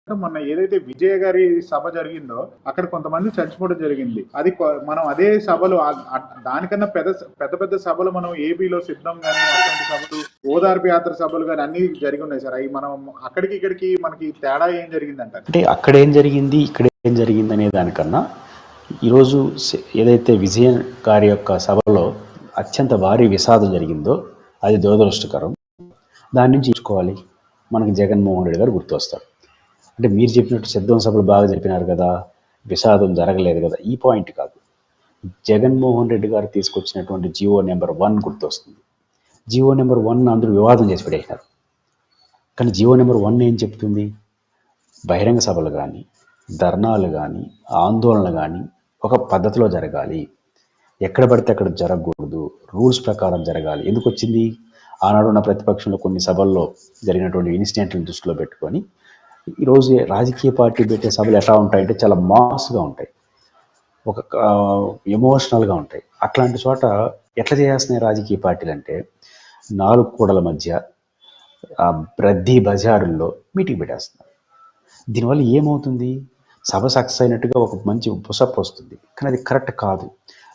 మొన్న ఏదైతే విజయ గారి సభ జరిగిందో అక్కడ కొంతమంది చచ్చిపోవడం జరిగింది. అది మనం అదే సభలు దానికన్నా పెద్ద పెద్ద సభలు మనం ఏపీలో సిద్ధం కానీ అటువంటి సభలు, ఓదార్పు యాత్ర సభలు కానీ అన్ని జరిగి ఉన్నాయి సార్. అవి మనం అక్కడికి ఇక్కడికి మనకి తేడా ఏం జరిగిందంట? అంటే అక్కడ ఏం జరిగింది, ఇక్కడ ఏం జరిగింది అనే దానికన్నా ఈరోజు ఏదైతే విజయ గారి యొక్క సభలో అత్యంత భారీ విషాదం జరిగిందో అది దురదృష్టకరం. దాని నుంచి చూసుకోవాలి, మనకి జగన్మోహన్ రెడ్డి గారు గుర్తొస్తారు. అంటే మీరు చెప్పినట్టు సిద్ధం సభలు బాగా జరిపినారు కదా, విషాదం జరగలేదు కదా, ఈ పాయింట్ కాదు. జగన్మోహన్ రెడ్డి గారు తీసుకొచ్చినటువంటి జియో నెంబర్ 1 గుర్తొస్తుంది. జియో నెంబర్ 1 అందరూ వివాదం చేసి పెట్టేసినారు. కానీ జియో నెంబర్ 1 ఏం చెప్తుంది? బహిరంగ సభలు కానీ, ధర్నాలు కానీ, ఆందోళనలు కానీ ఒక పద్ధతిలో జరగాలి, ఎక్కడ పడితే అక్కడ జరగకూడదు, రూల్స్ ప్రకారం జరగాలి. ఎందుకు వచ్చింది? ఆనాడు ఉన్న ప్రతిపక్షంలో కొన్ని సభల్లో జరిగినటువంటి ఇన్సిడెంట్లను దృష్టిలో పెట్టుకొని ఈరోజు రాజకీయ పార్టీ పెట్టే సభలు ఎట్లా ఉంటాయంటే చాలా మాస్గా ఉంటాయి, ఒక ఎమోషనల్గా ఉంటాయి. అట్లాంటి చోట ఎట్లా చేస్తున్నాయి రాజకీయ పార్టీలు అంటే 4 కూడల మధ్య రద్దీ బజారుల్లో మీటింగ్ పెట్టేస్తున్నారు. దీనివల్ల ఏమవుతుంది? సభ సక్సెస్ అయినట్టుగా ఒక మంచి పుషప్ వస్తుంది, కానీ అది కరెక్ట్ కాదు.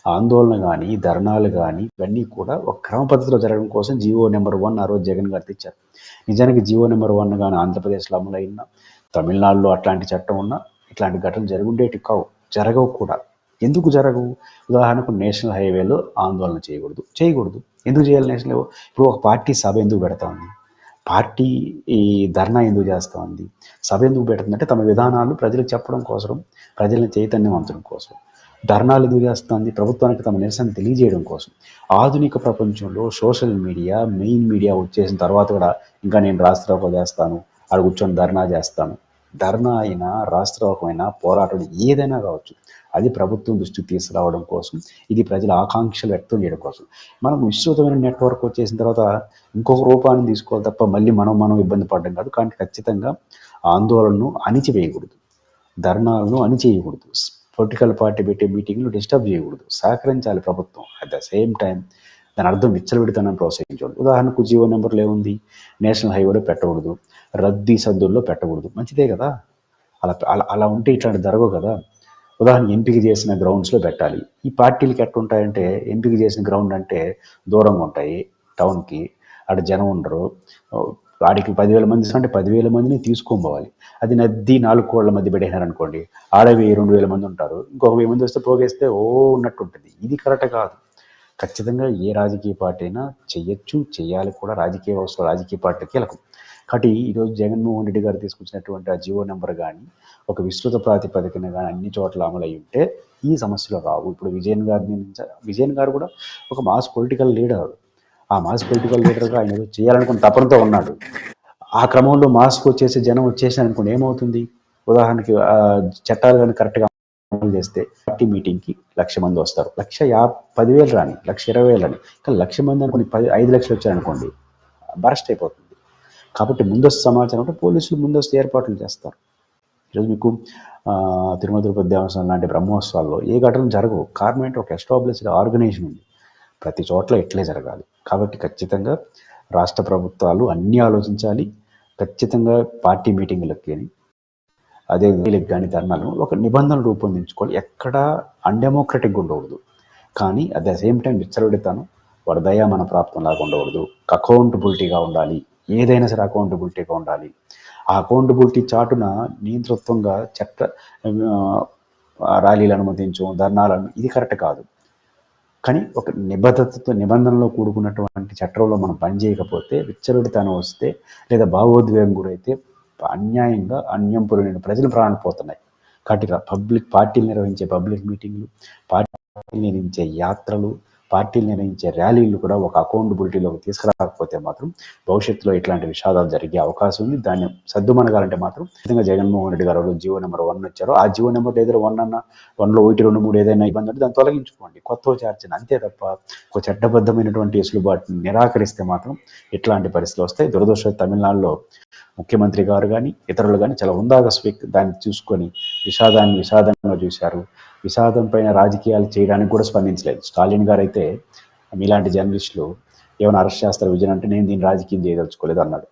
ఆందోళన కానీ, ధర్నాలు కానీ ఇవన్నీ కూడా ఒక క్రమ పద్ధతిలో జరగడం కోసం జియో నెంబర్ 1 ఆ రోజు జగన్ గారు తెచ్చారు. నిజానికి జియో నెంబర్ 1 కానీ ఆంధ్రప్రదేశ్లో అమలైనా, తమిళనాడులో అట్లాంటి చట్టం ఉన్నా ఇట్లాంటి ఘటనలు జరుగుండేటి కావు, జరగవు కూడా. ఎందుకు జరగవు? ఉదాహరణకు నేషనల్ హైవేలో ఆందోళన చేయకూడదు. ఎందుకు చేయాలి నేషనల్? ఇప్పుడు ఒక పార్టీ సభ ఎందుకు పెడతా ఉంది, పార్టీ ఈ ధర్నా ఎందుకు చేస్తూ ఉంది, సభ ఎందుకు పెడుతుందంటే తమ విధానాలు ప్రజలకు చెప్పడం కోసం, ప్రజలను చైతన్యవంతడం కోసం. ధర్నాలు ఎందుకు చేస్తుంది? ప్రభుత్వానికి తమ నిరసన తెలియజేయడం కోసం. ఆధునిక ప్రపంచంలో సోషల్ మీడియా, మెయిన్ మీడియా వచ్చేసిన తర్వాత కూడా ఇంకా నేను రాష్ట్రరోకం చేస్తాను, ఆడ కూర్చొని ధర్నా చేస్తాను. ధర్నా అయినా, రాష్ట్రరోకమైనా, పోరాటం ఏదైనా కావచ్చు, అది ప్రభుత్వం దృష్టికి తీసుకురావడం కోసం, ఇది ప్రజల ఆకాంక్షలు వ్యక్తం చేయడం కోసం. మనం విస్తృతమైన నెట్వర్క్ వచ్చేసిన తర్వాత ఇంకొక రూపాన్ని తీసుకోవాలి తప్ప మళ్ళీ మనం ఇబ్బంది పడడం కాదు. కానీ ఖచ్చితంగా ఆందోళనను అణిచివేయకూడదు, ధర్నాలను అణిచేయకూడదు, పొలిటికల్ పార్టీ పెట్టే మీటింగ్లు డిస్టర్బ్ చేయకూడదు, సహకరించాలి ప్రభుత్వం. అట్ ద సేమ్ టైం దాని అర్థం విచ్చలవిడితనం ప్రోత్సహించకూడదు. ఉదాహరణకు జియో నెంబర్లో ఏముంది? నేషనల్ హైవేలో పెట్టకూడదు, రద్దీ సద్దుల్లో పెట్టకూడదు. మంచిదే కదా, అలా ఉంటే ఇట్లాంటి జరగవు కదా. ఉదాహరణ ఎంపిక చేసిన గ్రౌండ్స్లో పెట్టాలి. ఈ పార్టీలకి ఎట్లుంటాయంటే ఎంపిక చేసిన గ్రౌండ్ అంటే దూరంగా ఉంటాయి టౌన్కి, అక్కడ జనం ఉండరు, వాడికి 10,000 మంది అంటే 10,000 మందిని తీసుకొని పోవాలి. అది నది 4 కోళ్ల మధ్య పెట్టేశారనుకోండి, ఆడ 2,000 మంది ఉంటారు, ఇంకొక 1000 మంది వస్తే పోగేస్తే ఉన్నట్టు ఉంటుంది. ఇది కరెక్ట్ కాదు. ఖచ్చితంగా ఏ రాజకీయ పార్టీ అయినా చెయ్యొచ్చు, చేయాలి కూడా. రాజకీయ వ్యవస్థ రాజకీయ పార్టీ కీలకం. కాబట్టి ఈరోజు జగన్మోహన్ రెడ్డి గారు తీసుకొచ్చినటువంటి ఆ జియో నెంబర్ కానీ ఒక విస్తృత ప్రాతిపదికన కానీ అన్ని చోట్ల అమలు అయి ఉంటే ఈ సమస్యలు రావు. ఇప్పుడు విజయన్ గారు కూడా ఒక మాస్ పొలిటికల్ లీడర్. ఆ మాస్ పొలిటికల్ లీడర్గా ఆయన ఏదో చేయాలనుకున్న తపనతో ఉన్నాడు. ఆ క్రమంలో మాస్క్ వచ్చేసి జనం వచ్చేసి అనుకోండి ఏమవుతుంది? ఉదాహరణకి చట్టాలు కానీ కరెక్ట్గా అమలు చేస్తే పార్టీ మీటింగ్కి 1,00,000 మంది వస్తారు, 10,000 రాని, 1,20,000 రాని, కానీ 1,00,000 మంది అనుకోండి, 5 లక్షలు వచ్చారనుకోండి, బరస్ట్ అయిపోతుంది. కాబట్టి ముందస్తు సమాచారం అంటే పోలీసులు ముందస్తు ఏర్పాట్లు చేస్తారు. ఈరోజు మీకు తిరుమల తిరుపతి దేవస్థానం లాంటి బ్రహ్మోత్సవాల్లో ఏ ఘటనలు జరగవు. కారణం ఏంటి? ఒక ఎస్టాబ్లిష్డ్ ఆర్గనైజేషన్ ఉంది, ప్రతి చోట్ల ఇట్లే జరగాలి. కాబట్టి ఖచ్చితంగా రాష్ట్ర ప్రభుత్వాలు అన్నీ ఆలోచించాలి. ఖచ్చితంగా పార్టీ మీటింగులకి అదే వీళ్ళకి కానీ ధర్నాలు ఒక నిబంధనలు రూపొందించుకోవాలి. ఎక్కడా అన్డెమోక్రటిక్గా ఉండకూడదు, కానీ అట్ ద సేమ్ టైం విచ్చలవిడితనం, వాడి దయా మన ప్రాప్తం లాగా ఉండకూడదు. అకౌంటబిలిటీగా ఉండాలి, ఏదైనా సరే అకౌంటబిలిటీగా ఉండాలి. ఆ అకౌంటబిలిటీ చాటున నియంతృత్వంగా ర్యాలీలు అనుమతించడం, ధర్నాలను, ఇది కరెక్ట్ కాదు. కానీ ఒక నిబంధనలో కూడుకున్నటువంటి చట్టంలో మనం పనిచేయకపోతే, విచ్చలవిడితనం వస్తే, లేదా భావోద్వేగం గురైతే అన్యాయంగా అన్యం పురిగిన ప్రజలు ప్రాణాలు పోతున్నాయి. కాబట్టి పార్టీలు నిర్వహించే పబ్లిక్ మీటింగ్లు, పార్టీలు నిర్వహించే యాత్రలు, పార్టీలు నిర్వహించే ర్యాలీలు కూడా ఒక అకౌంటబిలిటీలోకి తీసుకురాకపోతే మాత్రం భవిష్యత్తులో ఇట్లాంటి విషాదాలు జరిగే అవకాశం ఉంది. దాన్ని సద్దుమనగాలంటే మాత్రం ఖచ్చితంగా జగన్మోహన్ రెడ్డి గారు జియో నెంబర్ 1 వచ్చారో ఆ జియో నెంబర్ ఏదైనా 1 అన్న 1లో 1, 2, 3 ఏదైనా ఇబ్బంది ఉంటే దాన్ని తొలగించుకోండి, కొత్తగా చేర్చండి, అంతే తప్ప ఒక చట్టబద్ధమైనటువంటి వెసులుబాటుని నిరాకరిస్తే మాత్రం ఇట్లాంటి పరిస్థితులు వస్తాయి. దురదృష్టం తమిళనాడులో ముఖ్యమంత్రి గారు కానీ ఇతరులు కానీ చాలా హుందాగా దాన్ని చూసుకొని విషాదంగా చూశారు. విషాదం పైన రాజకీయాలు చేయడానికి కూడా స్పందించలేదు. స్టాలిన్ గారు అయితే మీలాంటి జర్నలిస్టులు ఏమైనా అరెస్ట్ చేస్తారు విజయన్ అంటే నేను దీన్ని రాజకీయం చేయదలుచుకోలేదు అన్నాడు.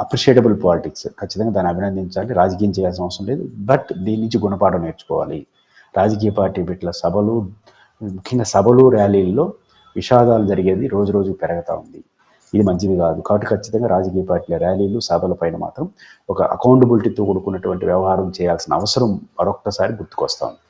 అప్రిషియేటబుల్ పాలిటిక్స్, ఖచ్చితంగా దాన్ని అభినందించాలి, రాజకీయం చేయాల్సిన అవసరం లేదు. బట్ దీని నుంచి గుణపాఠం నేర్చుకోవాలి. రాజకీయ పార్టీ బిడ్డల సభలు, ముఖ్యంగా సభలు ర్యాలీల్లో విషాదాలు జరిగేది రోజు రోజు పెరుగుతూ ఉంది. ఇది మంచిది కాదు. కాబట్టి ఖచ్చితంగా రాజకీయ పార్టీల ర్యాలీలు, సభల పైన మాత్రం ఒక అకౌంటబిలిటీతో కూడుకున్నటువంటి వ్యవహారం చేయాల్సిన అవసరం మరొక్కసారి గుర్తుకొస్తా ఉంది.